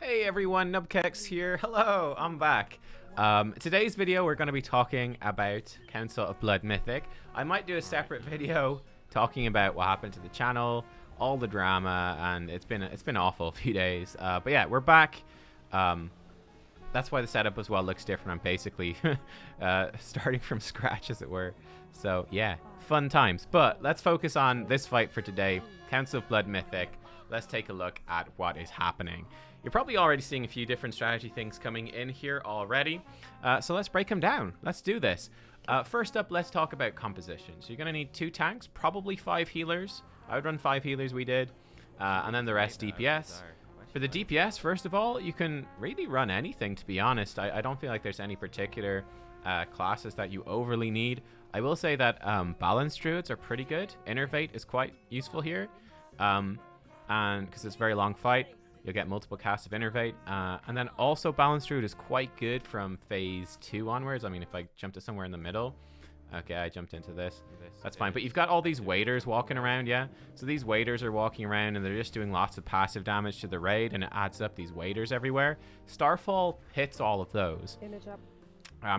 Hey everyone, Nubkeks here. Hello, I'm back. Today's video we're going to be talking about Council of Blood Mythic. I might do a separate video talking about what happened to the channel, all the drama, and it's been awful a few days. But yeah, we're back. That's why the setup as well looks different. I'm basically starting from scratch, as it were. So yeah, fun times. But let's focus on this fight for today, Council of Blood Mythic. Let's take a look at what is happening. You're probably already seeing a few different strategy things coming in here already. So let's break them down. Let's do this. First up, let's talk about composition. So you're going to need 2 tanks, probably 5 healers. I would run 5 healers, we did. And then the rest DPS. For the DPS, first of all, you can really run anything, to be honest. I don't feel like there's any particular classes that you overly need. I will say that Balanced Druids are pretty good. Innervate is quite useful here. And because it's a very long fight, you'll get multiple casts of Innervate. And then also Balanced Druid is quite good from phase 2 onwards. I mean, if I jump to somewhere in the middle. Okay, I jumped into this. That's fine. But you've got all these waiters walking around, yeah? So these waiters are walking around and they're just doing lots of passive damage to the raid, and it adds up these waiters everywhere. Starfall hits all of those.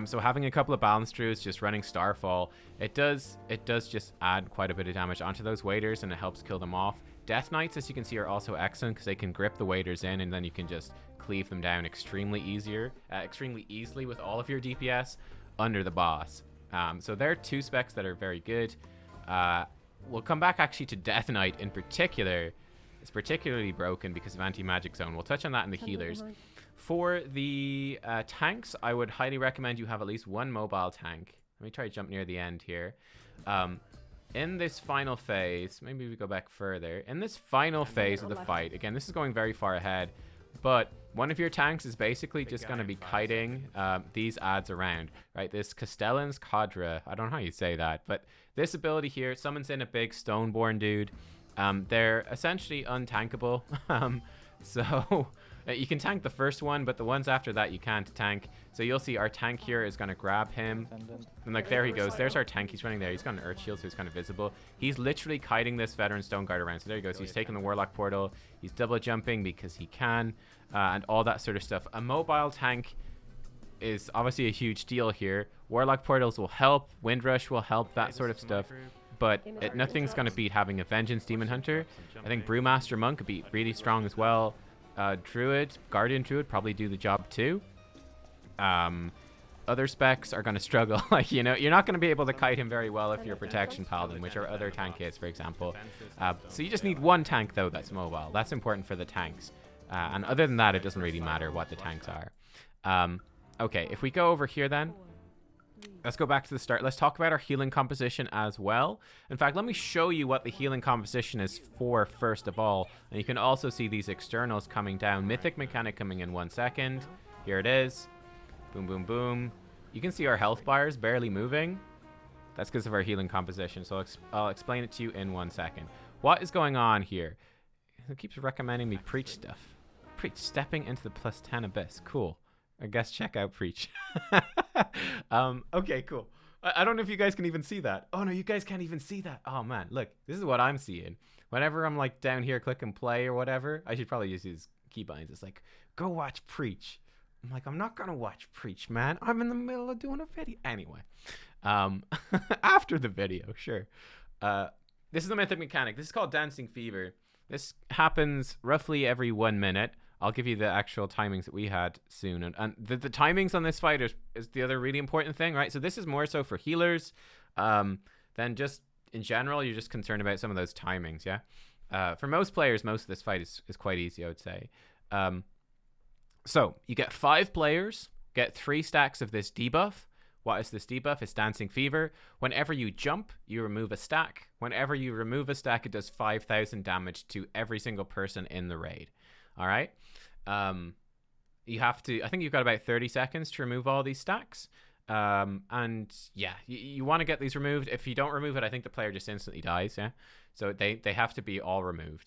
So having a couple of Balanced Druids just running Starfall, it does just add quite a bit of damage onto those waiters, and it helps kill them off. Death Knights, as you can see, are also excellent because they can grip the waiters in, and then you can just cleave them down extremely easily with all of your DPS under the boss. So there are 2 specs that are very good. We'll come back actually to Death Knight in particular. It's particularly broken because of Anti-Magic Zone. We'll touch on that in the healers. For the tanks, I would highly recommend you have at least 1 mobile tank. Let me try to jump near the end here. In this final phase, maybe we go back further. In this final phase of the fight, again, this is going very far ahead, but one of your tanks is basically just going to be kiting these adds around, right? This Castellan's Cadre, I don't know how you say that, but this ability here summons in a big Stoneborn dude. They're essentially untankable. So you can tank the first one, but the ones after that you can't tank. So you'll see our tank here is going to grab him. And like, there he goes. There's our tank. He's running there. He's got an Earth Shield, so he's kind of visible. He's literally kiting this Veteran Stone Guard around. So there he goes. He's taking the Warlock Portal. He's double jumping because he can, and all that sort of stuff. A mobile tank is obviously a huge deal here. Warlock Portals will help. Windrush will help, that sort of stuff. But nothing's going to beat having a Vengeance Demon Hunter. I think Brewmaster Monk could be really strong as well. Druid, Guardian Druid probably do the job too. Other specs are going to struggle. Like, you know, you're not going to be able to kite him very well if you're Protection Paladin, which are other tank hits, for example. So you just need 1 tank, though, that's mobile. That's important for the tanks. And other than that, it doesn't really matter what the tanks are. Okay, if we go over here then, let's go back to the start. Let's talk about our healing composition as well. In fact, let me show you what the healing composition is for first of all. And you can also see these externals coming down. Mythic mechanic coming in 1 second. Here it is. Boom, boom, boom. You can see our health bars barely moving. That's because of our healing composition. So I'll explain it to you in 1 second. What is going on here? It keeps recommending me Preach stuff. Preach, stepping into the +10 abyss. Cool. I guess check out Preach. Okay, cool. I don't know if you guys can even see that. Oh no, you guys can't even see that. Oh man, look, this is what I'm seeing. Whenever I'm like down here, click and play or whatever, I should probably use these keybinds. It's like, go watch Preach. I'm like, I'm not gonna watch Preach, man. I'm in the middle of doing a video. Anyway, after the video, sure. This is the Mythic mechanic. This is called Dancing Fever. This happens roughly every 1 minute. I'll give you the actual timings that we had soon. And the timings on this fight is the other really important thing, right? So this is more so for healers than just in general. You're just concerned about some of those timings, yeah? For most players, most of this fight is quite easy, I would say. So you get 5 players, get 3 stacks of this debuff. What is this debuff? It's Dancing Fever. Whenever you jump, you remove a stack. Whenever you remove a stack, it does 5,000 damage to every single person in the raid. All right. You have to, I think you've got about 30 seconds to remove all these stacks. And yeah, you want to get these removed. If you don't remove it, I think the player just instantly dies. Yeah. So they have to be all removed.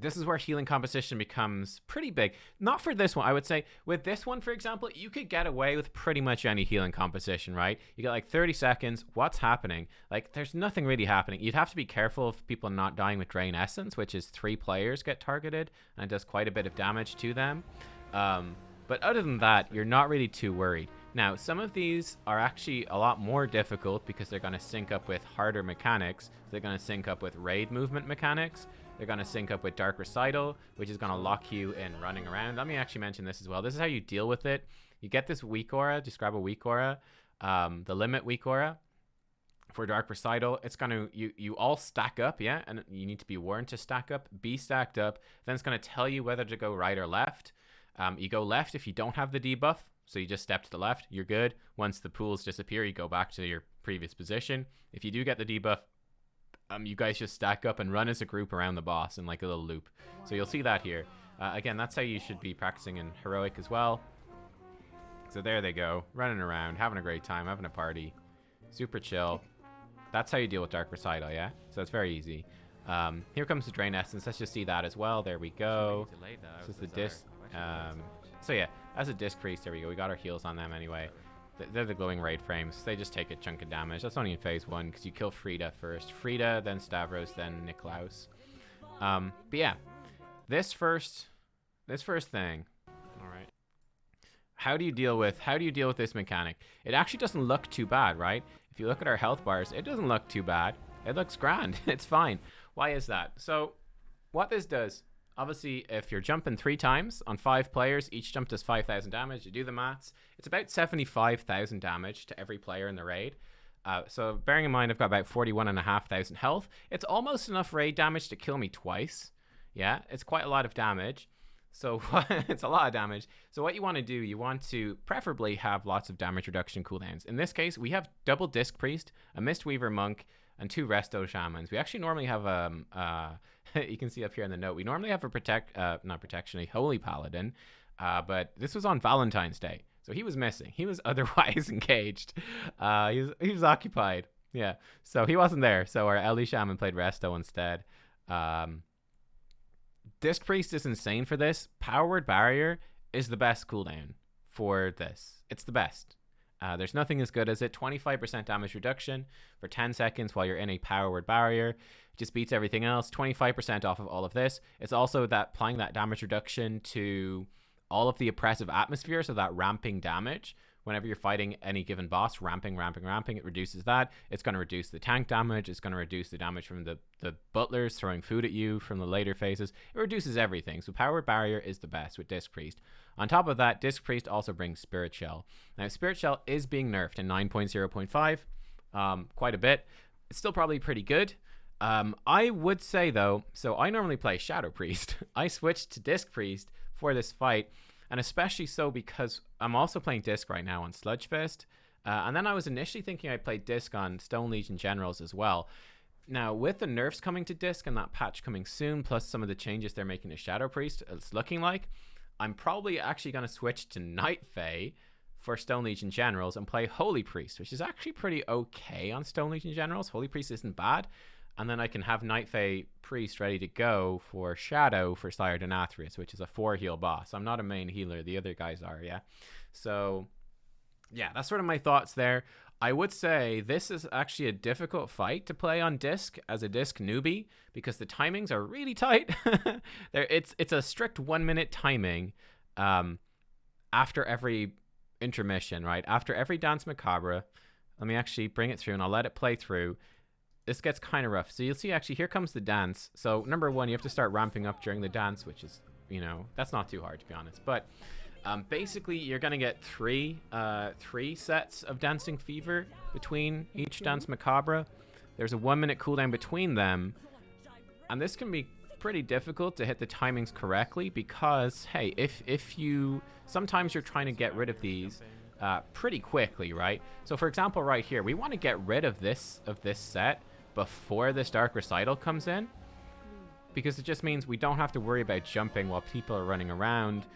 this is where healing composition becomes pretty big. Not for this one, I would say. With this one, for example, you could get away with pretty much any healing composition, right? You get like 30 seconds. What's happening? Like, there's nothing really happening. You'd have to be careful of people not dying with Drain Essence, which is 3 players get targeted, and it does quite a bit of damage to them. But other than that, you're not really too worried. Now, some of these are actually a lot more difficult because they're going to sync up with harder mechanics. They're going to sync up with raid movement mechanics. They're going to sync up with Dark Recital, which is going to lock you in running around. Let me actually mention this as well. This is how you deal with it. You get this weak aura. Just grab a weak aura. The limit weak aura for Dark Recital. It's going to, you all stack up, yeah? And you need to be warned to stack up. Be stacked up. Then it's going to tell you whether to go right or left. You go left if you don't have the debuff. So you just step to the left. You're good. Once the pools disappear, you go back to your previous position. If you do get the debuff, you guys just stack up and run as a group around the boss in like a little loop. So you'll see that here. Again, that's how you should be practicing in Heroic as well. So there they go, running around, having a great time, having a party. Super chill. That's how you deal with Dark Recital, yeah? So it's very easy. Here comes the Drain Essence. Let's just see that as well. There we go. This is the disc. So yeah, as a Disc Priest, there we go. We got our heals on them anyway. They're the glowing raid frames. They just take a chunk of damage. That's only in phase 1 because you kill Frida first. Frida, then Stavros, then Niklaus. But yeah, this first thing. All right. How do you deal with this mechanic? It actually doesn't look too bad, right? If you look at our health bars, it doesn't look too bad. It looks grand. It's fine. Why is that? So what this does, obviously, if you're jumping 3 times on 5 players, each jump does 5,000 damage. You do the maths. It's about 75,000 damage to every player in the raid. So bearing in mind, I've got about 41,500 health. It's almost enough raid damage to kill me twice. Yeah, it's quite a lot of damage. So it's a lot of damage. So what you want to do, you want to preferably have lots of damage reduction cooldowns. In this case, we have double Disc Priest, a Mistweaver Monk, and 2 Resto Shamans. We actually normally have you can see up here in the note, we normally have a Holy Paladin, but this was on Valentine's Day, so he was missing. He was otherwise engaged. He was occupied. Yeah, so he wasn't there. So our Ellie Shaman played Resto instead. Disc Priest is insane for this. Power Word Barrier is the best cooldown for this. It's the best. There's nothing as good as it. 25% damage reduction for 10 seconds while you're in a Power Word Barrier. It just beats everything else. 25% off of all of this. It's also that applying that damage reduction to all of the oppressive atmosphere, so that ramping damage. Whenever you're fighting any given boss, ramping, it reduces that. It's going to reduce the tank damage. It's going to reduce the damage from the butlers throwing food at you from the later phases. It reduces everything. So Power Word Barrier is the best with Disc Priest. On top of that, Disc Priest also brings Spirit Shell. Now, Spirit Shell is being nerfed in 9.0.5 quite a bit. It's still probably pretty good. I would say, though, so I normally play Shadow Priest. I switched to Disc Priest for this fight, and especially so because I'm also playing Disc right now on Sludgefist. And then I was initially thinking I'd play Disc on Stone Legion Generals as well. Now, with the nerfs coming to Disc and that patch coming soon, plus some of the changes they're making to Shadow Priest, it's looking like I'm probably actually going to switch to Night Fae for Stone Legion Generals and play Holy Priest, which is actually pretty okay on Stone Legion Generals. Holy Priest isn't bad. And then I can have Night Fae Priest ready to go for Shadow for Castle Nathria, which is a 4-heal boss. I'm not a main healer. The other guys are, yeah? So, yeah, that's sort of my thoughts there. I would say this is actually a difficult fight to play on Disc as a Disc newbie because the timings are really tight. It's a strict 1-minute timing after every intermission, right? After every Dance Macabre. Let me actually bring it through and I'll let it play through. This gets kind of rough. So you'll see actually here comes the dance. So number 1, you have to start ramping up during the dance, which is, that's not too hard to be honest. But basically you're going to get three sets of Dancing Fever between each Dance Macabre. There's a 1-minute cooldown between them. And this can be pretty difficult to hit the timings correctly because, hey, if you, sometimes you're trying to get rid of these pretty quickly, right? So for example, right here, we want to get rid of this set before this Dark Recital comes in, because it just means we don't have to worry about jumping while people are running around.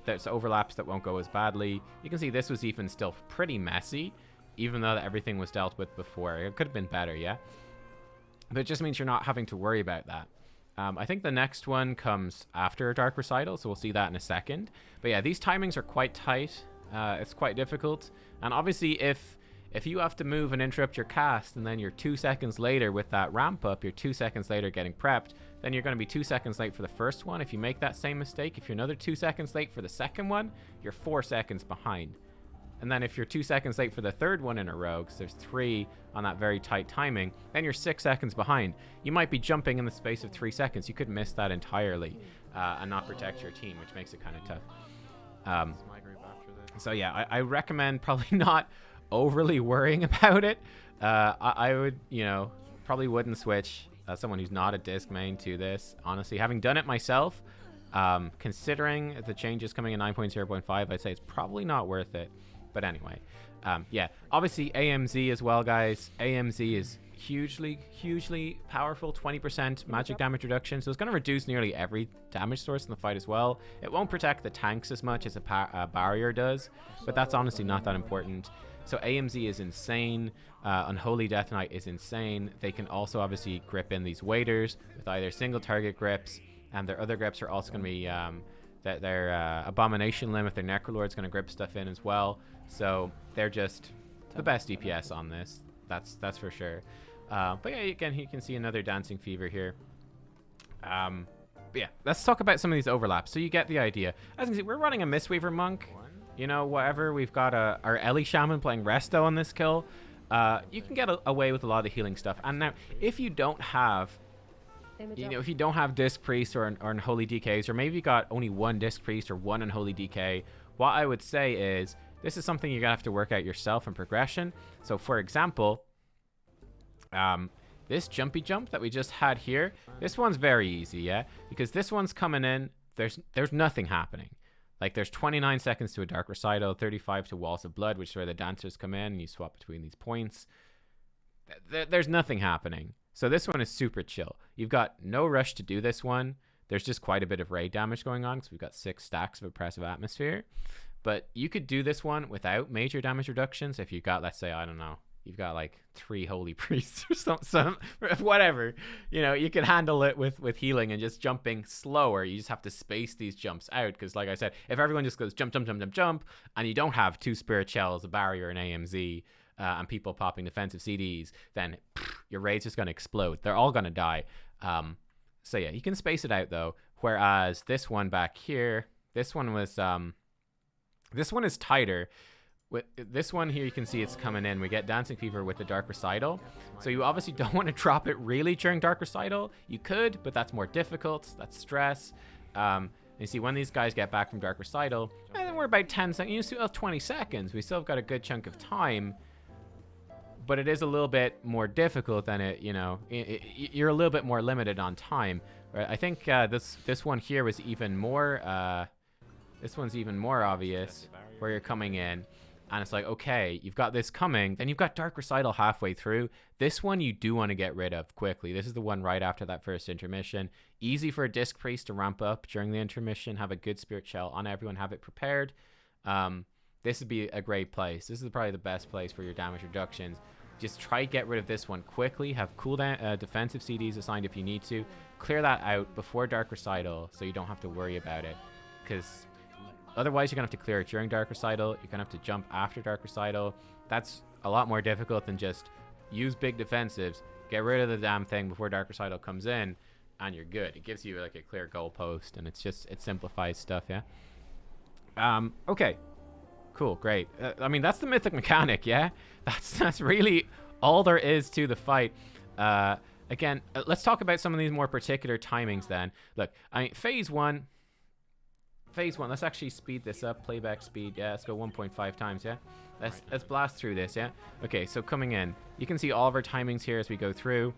There's overlaps that won't go as badly. You can see this was even still pretty messy, even though everything was dealt with before. It could have been better, yeah? But it just means you're not having to worry about that. I think the next one comes after a Dark Recital, so we'll see that in a second. But yeah, these timings are quite tight. It's quite difficult. And obviously, if you have to move and interrupt your cast, and then you're 2 seconds later with that ramp up, you're 2 seconds later getting prepped, then you're going to be 2 seconds late for the first one. If you make that same mistake, if you're another 2 seconds late for the second one, you're 4 seconds behind. And then if you're 2 seconds late for the third one in a row, because there's 3 on that very tight timing, then you're 6 seconds behind. You might be jumping in the space of 3 seconds. You could miss that entirely and not protect your team, which makes it kind of tough. So yeah, I recommend probably not overly worrying about it. I would, probably wouldn't switch someone who's not a disc main to this. Honestly, having done it myself, considering the changes coming in 9.0.5, I'd say it's probably not worth it. But anyway, yeah, obviously AMZ as well, guys. AMZ is hugely powerful, 20% magic damage reduction, so it's going to reduce nearly every damage source in the fight as well. It won't protect the tanks as much as a barrier does, but that's honestly not that important. So AMZ is insane. Unholy Death Knight is insane. They can also obviously grip in these waders with either single target grips, and their other grips are also going to be their Abomination Limb. If their Necrolord's going to grip stuff in as well. So they're just the best DPS on this. That's for sure. But yeah, again, you can see another Dancing Fever here. But yeah, let's talk about some of these overlaps. So you get the idea. As you can see, we're running a Mistweaver Monk. Whatever. We've got our Ellie Shaman playing Resto on this kill. You can get away with a lot of the healing stuff. And now, if you don't have, if you don't have Disc Priest or Unholy DKs, or maybe you got only one Disc Priest or one Unholy DK, what I would say is this is something you're gonna have to work out yourself in progression. So, for example, this jumpy jump that we just had here, this one's very easy, yeah, because this one's coming in. There's nothing happening. Like, there's 29 seconds to a Dark Recital, 35 to Walls of Blood, which is where the dancers come in and you swap between these points. There's nothing happening. So this one is super chill. You've got no rush to do this one. There's just quite a bit of raid damage going on because we've got 6 stacks of Oppressive Atmosphere. But you could do this one without major damage reductions if you got, let's say, I don't know, you've got like 3 Holy Priests or some whatever. You can handle it with healing and just jumping slower. You just have to space these jumps out because, like I said, if everyone just goes jump, and you don't have 2 Spirit Shells, a barrier, and AMZ, and people popping defensive CDs, then your raid's just going to explode. They're all going to die. So yeah, you can space it out though. Whereas this one back here, this one is tighter. With this one here, you can see it's coming in. We get Dancing Fever with the Dark Recital. So you obviously don't want to drop it really during Dark Recital. You could, but that's more difficult. That's stress. You see, when these guys get back from Dark Recital, and we're about 10 seconds. You still have 20 seconds. We still have got a good chunk of time. But it is a little bit more difficult than it, you're a little bit more limited on time. Right? I think this one here was even more, this one's even more obvious, where you're coming in. And it's like, okay, you've got this coming. Then you've got Dark Recital halfway through. This one you do want to get rid of quickly. This is the one right after that first intermission. Easy for a Disc Priest to ramp up during the intermission. Have a good Spirit Shell on everyone. Have it prepared. This would be a great place. This is probably the best place for your damage reductions. Just try to get rid of this one quickly. Have cooldown defensive CDs assigned if you need to. Clear that out before Dark Recital so you don't have to worry about it. Because otherwise, you're going to have to clear it during Dark Recital. You're going to have to jump after Dark Recital. That's a lot more difficult than just use big defensives, get rid of the damn thing before Dark Recital comes in, and you're good. It gives you like a clear goalpost, and it simplifies stuff, yeah? Okay. Cool, great. I mean, that's the Mythic mechanic, yeah? That's really all there is to the fight. Again, let's talk about some of these more particular timings then. Look, I mean, Phase 1, let's actually speed this up. Playback speed, yeah, let's go 1.5 times, yeah? Let's blast through this, yeah? Okay, so coming in, you can see all of our timings here as we go through.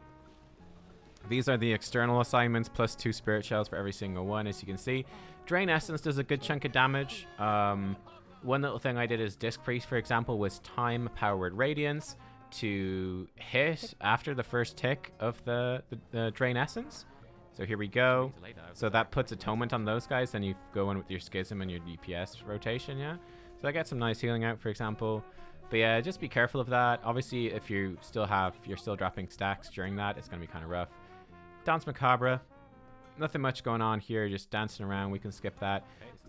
These are the external assignments, plus 2 Spirit Shells for every single one, as you can see. Drain Essence does a good chunk of damage. One little thing I did is Disc Priest, for example, was time Powered Radiance to hit after the first tick of the Drain Essence. So here we go. So that puts Atonement on those guys. Then you go in with your Schism and your DPS rotation, yeah? So I get some nice healing out, for example. But yeah, just be careful of that. Obviously, if you're still dropping stacks during that, it's going to be kind of rough. Dance Macabre. nothing much going on here, just dancing around. We can skip that.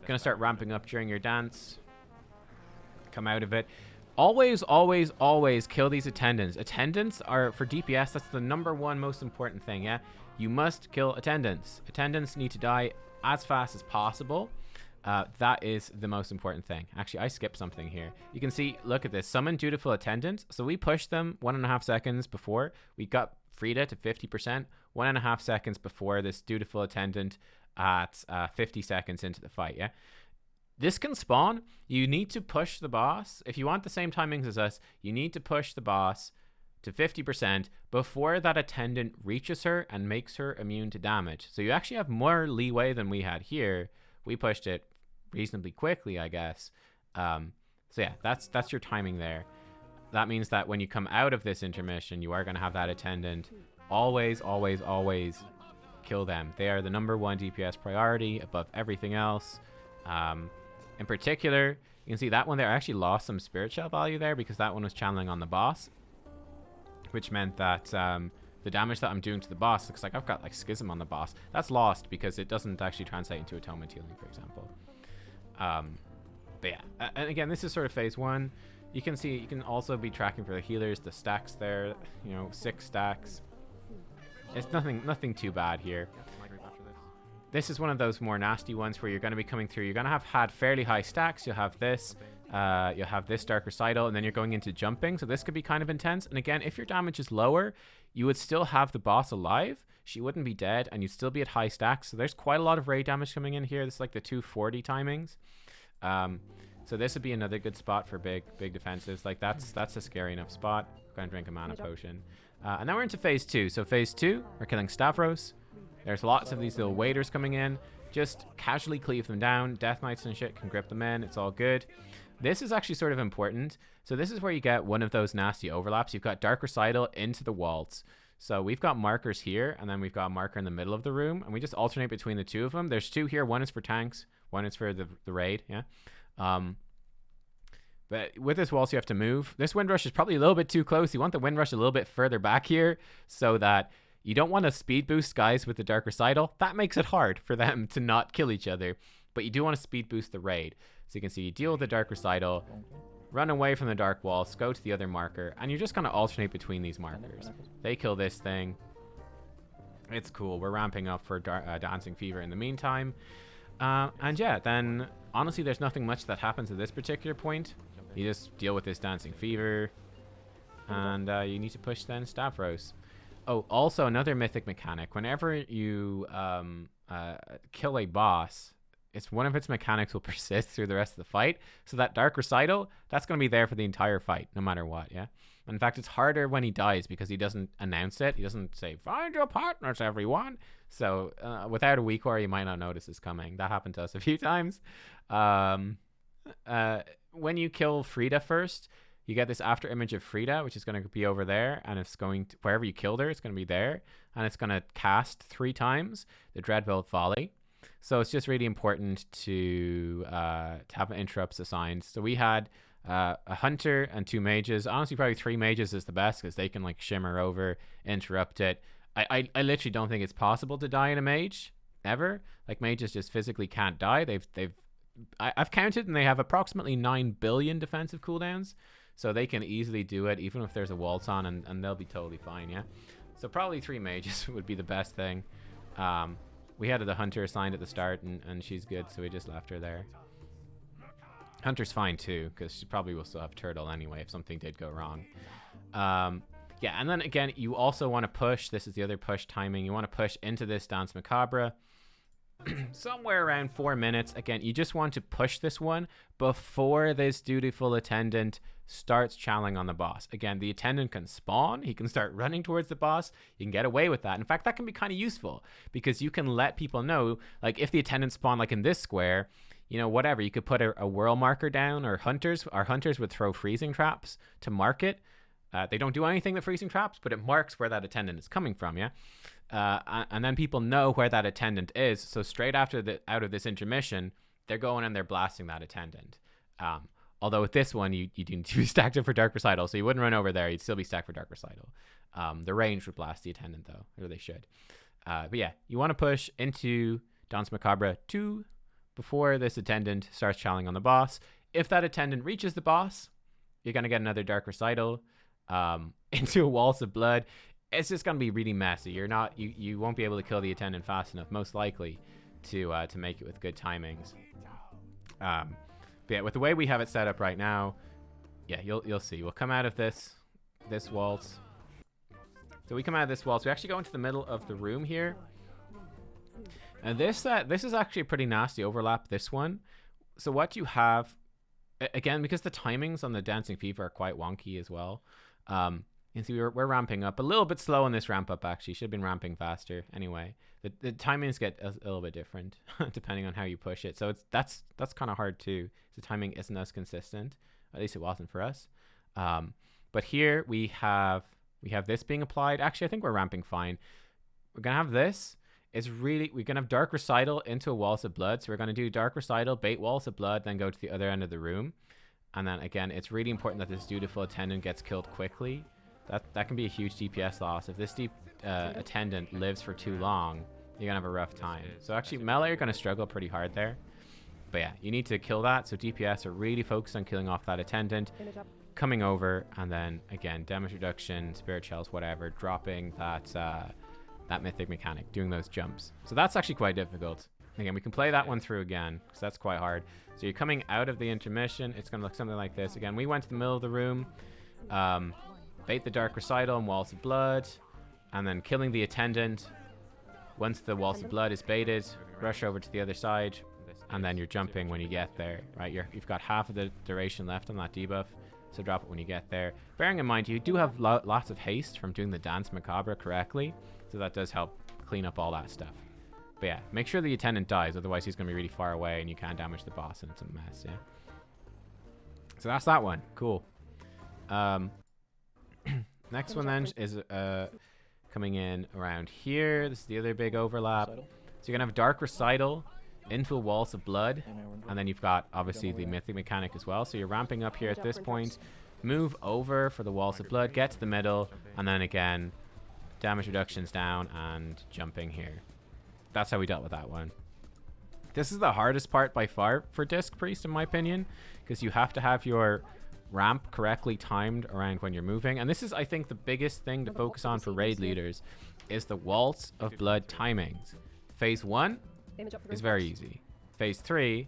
Gonna start ramping up during your dance. Come out of it. Always, always, always kill these attendants. Attendants are, for DPS, that's the #1 most important thing, yeah? You must kill attendants. Attendants need to die as fast as possible. That is the most important thing. Actually, I skipped something here. You can see, look at this. Summon Dutiful Attendant. So we pushed them 1.5 seconds before. We got Frida to 50%. 1.5 seconds before this Dutiful Attendant at 50 seconds into the fight, yeah? This can spawn. You need to push the boss. If you want the same timings as us, you need to push the boss to 50% before that attendant reaches her and makes her immune to damage. So you actually have more leeway than we had here. We pushed it reasonably quickly, I guess. So yeah, that's your timing there. That means that when you come out of this intermission, you are going to have that attendant. Always, always, always kill them. They are the #1 DPS priority above everything else. In particular, you can see that one there. I actually lost some spirit shell value there because that one was channeling on the boss, which meant that the damage that I'm doing to the boss looks like I've got like Schism on the boss. That's lost because it doesn't actually translate into Atonement Healing, for example. But yeah, and again, this is sort of phase 1. You can see, you can also be tracking for the healers, the stacks there, you know, 6 stacks. It's nothing too bad here. This is one of those more nasty ones where you're going to be coming through. You're going to have had fairly high stacks. You'll have this Dark Recital, and then you're going into jumping. So this could be kind of intense. And again, if your damage is lower, you would still have the boss alive. She wouldn't be dead, and you'd still be at high stacks. So there's quite a lot of raid damage coming in here. This is like the 240 timings. So this would be another good spot for big defenses. Like that's a scary enough spot. Go and drink a mana potion. And then we're into phase 2. So phase 2, we're killing Stavros. There's lots of these little waders coming in. Just casually cleave them down. Death Knights and shit can grip them in. It's all good. This is actually sort of important. So this is where you get one of those nasty overlaps. You've got Dark Recital into the walls. So we've got markers here, and then we've got a marker in the middle of the room, and we just alternate between the two of them. There's 2 here. One is for tanks. One is for the raid, yeah? But with this wall, so you have to move. This Windrush is probably a little bit too close. You want the Windrush a little bit further back here so that you don't want to speed boost guys with the Dark Recital. That makes it hard for them to not kill each other. But you do want to speed boost the raid. So you can see you deal with the Dark Recital, run away from the Dark Walls, go to the other marker, and you're just going to alternate between these markers. They kill this thing. It's cool. We're ramping up for Dancing Fever in the meantime. And yeah, then honestly, there's nothing much that happens at this particular point. You just deal with this Dancing Fever, and you need to push then Stavros. Oh, also another Mythic mechanic. Whenever you kill a boss, it's one of its mechanics will persist through the rest of the fight. So that Dark Recital, that's going to be there for the entire fight, no matter what, yeah? In fact, it's harder when he dies because he doesn't announce it. He doesn't say, "Find your partners, everyone." So without a weak war, you might not notice it's coming. That happened to us a few times. When you kill Frida first, you get this after image of Frida, which is going to be over there, and it's going to, wherever you killed her, it's going to be there, and it's going to cast 3 times the Dreadbolt Volley. So it's just really important to have interrupts assigned. So we had a hunter and 2 mages. Honestly, probably 3 mages is the best because they can like shimmer over, interrupt it. I literally don't think it's possible to die in a mage ever. Like mages just physically can't die. I've counted, and they have approximately 9 billion defensive cooldowns. So they can easily do it, even if there's a waltz on, and they'll be totally fine, yeah? So probably 3 mages would be the best thing. We had the hunter assigned at the start, and she's good, so we just left her there. Hunter's fine, too, because she probably will still have turtle anyway if something did go wrong. Yeah, and then again, you also want to push. This is the other push timing. You want to push into this Dance Macabre. Somewhere around 4 minutes. Again, you just want to push this one before this Dutiful Attendant starts channeling on the boss. Again, the attendant can spawn. He can start running towards the boss. You can get away with that. In fact, that can be kind of useful because you can let people know, like if the attendant spawn like in this square, you know, whatever, you could put a whirl marker down, or hunters. Our hunters would throw freezing traps to mark it. They don't do anything with freezing traps, but it marks where that attendant is coming from, yeah? And then people know where that attendant is. So straight after out of this intermission, they're going and they're blasting that attendant. Although with this one, you do need to be stacked up for Dark Recital, so you wouldn't run over there. You'd still be stacked for Dark Recital. The range would blast the attendant, though, or they should. But yeah, you want to push into Danse Macabre 2 before this attendant starts channeling on the boss. If that attendant reaches the boss, you're going to get another Dark Recital into a Waltz of Blood. It's just going to be really messy. You won't be able to kill the attendant fast enough, most likely, to make it with good timings. But yeah, with the way we have it set up right now, yeah, you'll see. We'll come out of this waltz. So we come out of this waltz. We actually go into the middle of the room here. And this is actually a pretty nasty overlap, this one. So what you have, again, because the timings on the Dancing Fever are quite wonky as well. You see, we're ramping up a little bit slow on this ramp up, actually. Should have been ramping faster anyway. The timings get a little bit different depending on how you push it. So that's kind of hard too. The timing isn't as consistent. At least it wasn't for us. But here we have this being applied. Actually, I think we're ramping fine. We're going to have this. We're going to have Dark Recital into a Waltz of Blood. So we're going to do Dark Recital, bait Waltz of Blood, then go to the other end of the room. And then again, it's really important that this dutiful attendant gets killed quickly. That can be a huge DPS loss. If this attendant lives for too long, you're going to have a rough time. So actually, melee are going to struggle pretty hard there. But yeah, you need to kill that. So DPS are really focused on killing off that attendant, coming over, and then again, damage reduction, spirit shells, whatever, dropping that mythic mechanic, doing those jumps. So that's actually quite difficult. Again, we can play that one through again, because that's quite hard. So you're coming out of the intermission. It's going to look something like this. Again, we went to the middle of the room. Bait the Dark Recital and Waltz of Blood, and then killing the attendant. Once the Waltz of Blood is baited, rush over to the other side, and then you're jumping when you get there, right? You've got half of the duration left on that debuff, so drop it when you get there. Bearing in mind, you do have lots of haste from doing the Danse Macabre correctly, so that does help clean up all that stuff. But yeah, make sure the attendant dies, otherwise he's going to be really far away and you can't damage the boss and it's a mess, yeah? So that's that one. Cool. Next one then is coming in around here. This is the other big overlap. So you're going to have Dark Recital into a Waltz of Blood, and then you've got obviously the Mythic mechanic as well. So you're ramping up here at this point. Move over for the Waltz of Blood, get to the middle, and then again, damage reductions down and jumping here. That's how we dealt with that one. This is the hardest part by far for Disc Priest, in my opinion, because you have to have your ramp correctly timed around when you're moving. And this is, I think, the biggest thing to focus on for raid leaders is the Waltz of Blood timings. Phase 1 is very easy. Phase 3,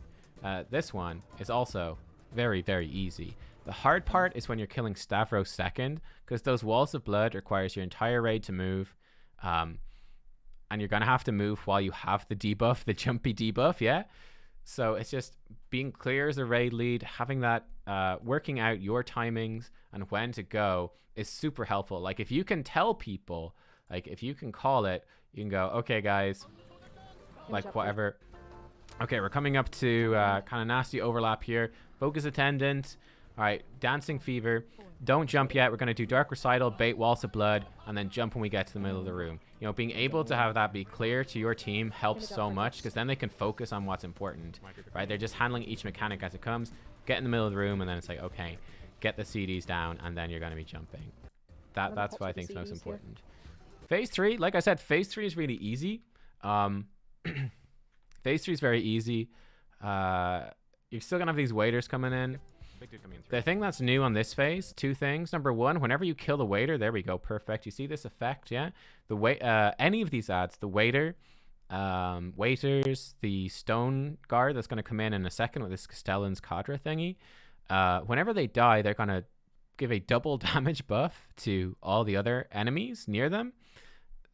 this one, is also very, very easy. The hard part is when you're killing Stavros second, because those Walls of Blood requires your entire raid to move, and you're going to have to move while you have the debuff, the jumpy debuff, yeah? So it's just being clear as a raid lead, having that, working out your timings and when to go is super helpful. Like if you can tell people, like if you can call it, you can go, okay guys, like whatever. Okay, we're coming up to kind of nasty overlap here. Focus Attendant. All right, Dancing Fever. Don't jump yet. We're going to do Dark Recital, bait Waltz of Blood, and then jump when we get to the middle of the room. You know, being able to have that be clear to your team helps so much, because then they can focus on what's important, right? They're just handling each mechanic as it comes. Get in the middle of the room, and then it's like, okay, get the CDs down, and then you're going to be jumping. That's what I think is most important. Phase 3, like I said, Phase 3 is really easy. Phase 3 is very easy. You're still going to have these waiters coming in. The thing that's new on this phase, two things. Number one, whenever you kill the waiter, there we go, perfect. You see this effect, yeah? Any of these ads, the waiter, waiters, the stone guard that's going to come in a second with this Castellan's cadre thingy. Whenever they die, they're going to give a double damage buff to all the other enemies near them.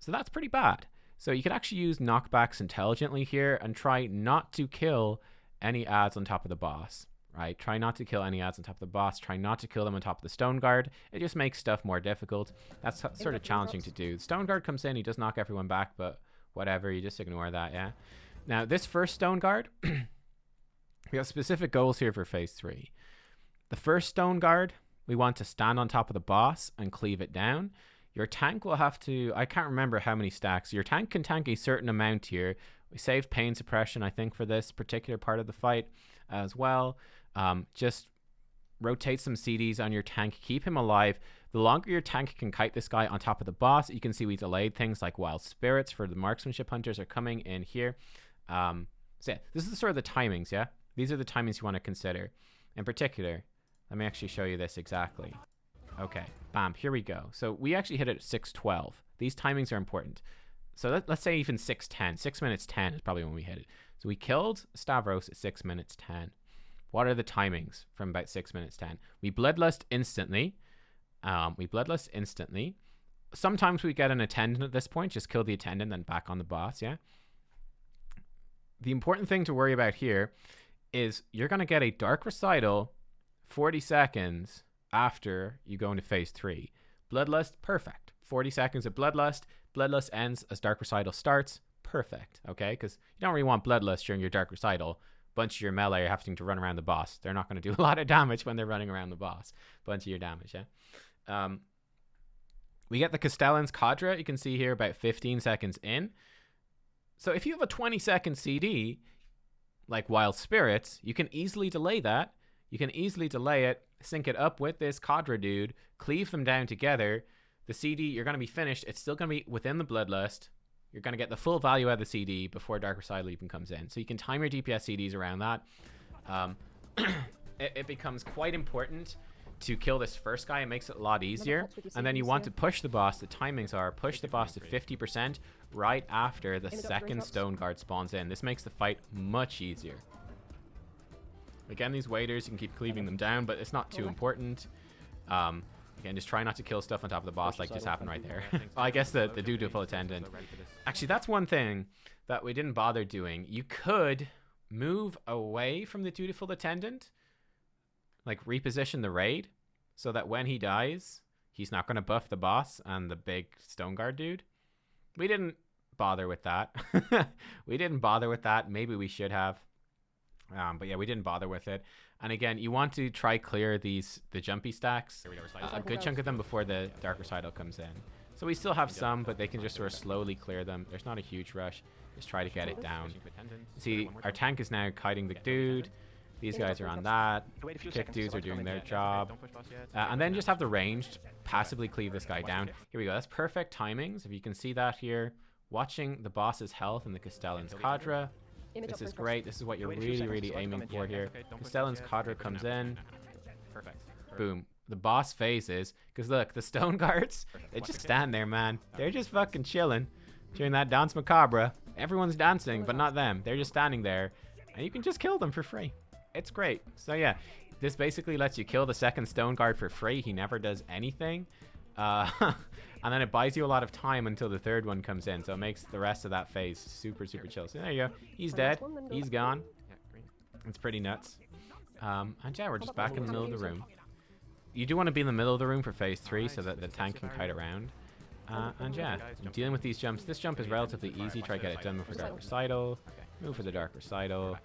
So that's pretty bad. So you could actually use knockbacks intelligently here and try not to kill any ads on top of the boss. Right? Try not to kill any ads on top of the boss. Try not to kill them on top of the Stone Guard. It just makes stuff more difficult. That's sort of challenging to do. The Stone Guard comes in, he does knock everyone back, but whatever, you just ignore that, yeah? Now, this first Stone Guard, we have specific goals here for Phase 3. The first Stone Guard, we want to stand on top of the boss and cleave it down. Your tank will have to, I can't remember how many stacks. Your tank can tank a certain amount here. We saved pain suppression, I think, for this particular part of the fight as well. Just rotate some CDs on your tank, keep him alive. The longer your tank can kite this guy on top of the boss, you can see we delayed things like wild spirits for the marksmanship hunters are coming in here. So yeah, this is sort of the timings, yeah? These are the timings you want to consider. In particular, let me actually show you this exactly. Okay, bam, here we go. So we actually hit it at 6:12. These timings are important. So let's say even 6:10. 6 minutes 10 is probably when we hit it. So we killed Stavros at 6 minutes 10. What are the timings from about 6 minutes 10? We bloodlust instantly. Sometimes we get an attendant at this point. Just kill the attendant, then back on the boss, yeah? The important thing to worry about here is you're going to get a Dark Recital 40 seconds after you go into phase 3. Bloodlust, perfect. 40 seconds of Bloodlust. Bloodlust ends as Dark Recital starts. Perfect, okay? Because you don't really want Bloodlust during your Dark Recital. Bunch of your melee are having to run around the boss. They're not going to do a lot of damage when they're running around the boss. Bunch of your damage, yeah? We get the Castellan's Cadre. You can see here about 15 seconds in. So if you have a 20-second CD, like Wild Spirits, you can easily delay that. You can easily delay it, sync it up with this Cadre dude, cleave them down together. The CD, you're going to be finished. It's still going to be within the Bloodlust. You're going to get the full value out of the CD before Dark Recital even comes in. So you can time your DPS CDs around that. It becomes quite important to kill this first guy. It makes it a lot easier. And then you want to push the boss. The timings are push the boss to 50% right after the second Stone Guard spawns in. This makes the fight much easier. Again, these waiters, you can keep cleaving them down, but it's not too important. Again, just try not to kill stuff on top of the boss like just happened right there. I guess the dutiful attendant. Actually, that's one thing that we didn't bother doing. You could move away from the dutiful attendant, like reposition the raid, so that when he dies, he's not going to buff the boss and the big Stone Guard dude. We didn't bother with that. We didn't bother with that. Maybe we should have. But yeah, we didn't bother with it. And again, you want to try clear the jumpy stacks, a good chunk of them before the Dark Recital comes in. So we still have some, but they can just sort of slowly clear them. There's not a huge rush. Just try to get it down. See, our tank is now kiting the dude. These guys are on that. Kick dudes are doing their job. And then just have the ranged passively cleave this guy down. Here we go. That's perfect timings. If you can see that here. Watching the boss's health and the Castellan's Cadre. This is great. This is what you're really aiming for here. Castellan's Cadre comes in. Boom. The boss phases. Because look, the Stone Guards, they just stand there, man. They're just fucking chilling during that Dance Macabre. Everyone's dancing, but not them. They're just standing there. And you can just kill them for free. It's great. So yeah, this basically lets you kill the second Stone Guard for free. He never does anything. And then it buys you a lot of time until the third one comes in. So it makes the rest of that phase super chill. So there you go. He's dead. He's gone. It's pretty nuts. And yeah, we're just back in the middle of the room. You do want to be in the middle of the room for phase 3 so that the tank can kite around. And yeah, dealing with these jumps. This jump is relatively easy. Try to get it done before Dark Recital. Move for the Dark Recital.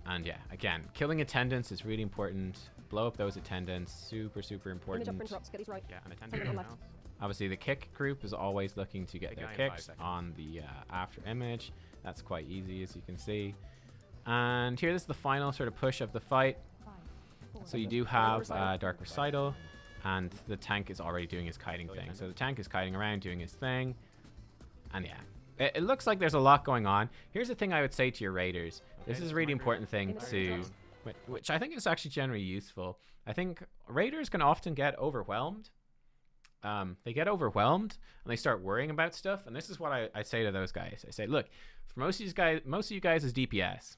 And yeah, again, killing attendants is really important. Blow up those attendants, super important. Obviously, the kick group is always looking to get their kicks on the after image. That's quite easy, as you can see. And here, this is the final sort of push of the fight. So you do have Dark Recital, and the tank is already doing his kiting thing. So the tank is kiting around, doing his thing. And yeah, it looks like there's a lot going on. Here's the thing I would say to your raiders. This is a really important thing to... which I think is actually generally useful. I think raiders can often get overwhelmed. They get overwhelmed and they start worrying about stuff. And this is what I say to those guys. I say, look, for most of you guys is DPS.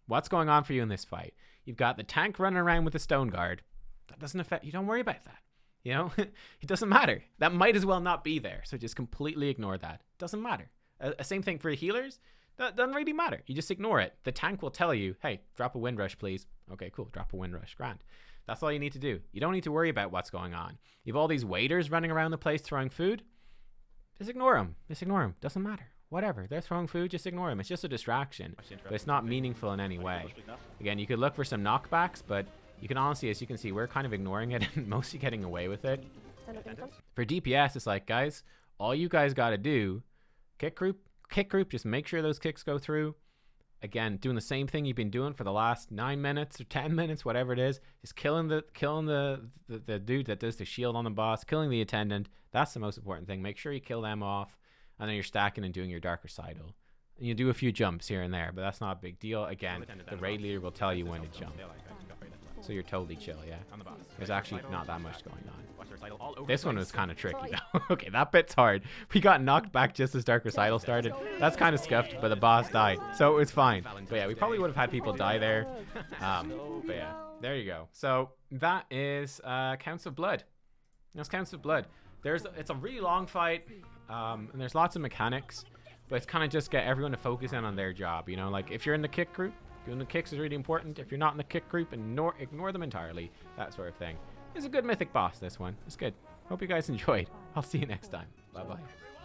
What's going on for you in this fight? You've got the tank running around with the Stone Guard. That doesn't affect you. Don't worry about that. You know, it doesn't matter. That might as well not be there. So just completely ignore that. Doesn't matter. Same thing for healers. That doesn't really matter. You just ignore it. The tank will tell you, hey, drop a Windrush, please. Okay, cool. Drop a Windrush. Grand. That's all you need to do. You don't need to worry about what's going on. You have all these waiters running around the place throwing food. Just ignore them. Just ignore them. Doesn't matter. Whatever. They're throwing food. Just ignore them. It's just a distraction. But it's not meaningful in any way. Again, you could look for some knockbacks, but you can honestly, as you can see, we're kind of ignoring it and mostly getting away with it. For DPS, it's like, guys, all you guys got to do, kick group, just make sure those kicks go through. Again, doing the same thing you've been doing for the last 9 minutes or 10 minutes, whatever it is. Just killing the dude that does the shield on the boss, killing the attendant. That's the most important thing. Make sure you kill them off, and then you're stacking and doing your dark recital. And you do a few jumps here and there, but that's not a big deal. Again, the raid leader will tell you when to jump. So you're totally chill, yeah? There's actually not that much going on. This one was kind of tricky, though. Okay, that bit's hard. We got knocked back just as Dark Recital started. That's kind of scuffed, but the boss died. So it was fine. But yeah, we probably would have had people die there. But yeah, there you go. So that is Council of Blood. That's Council of Blood. It's a really long fight, and there's lots of mechanics. But it's kind of just get everyone to focus in on their job, you know? Like, if you're in the kick group, doing the kicks is really important. If you're not in the kick group, ignore them entirely. That sort of thing. It's a good mythic boss, this one. It's good. Hope you guys enjoyed. I'll see you next time. Bye-bye.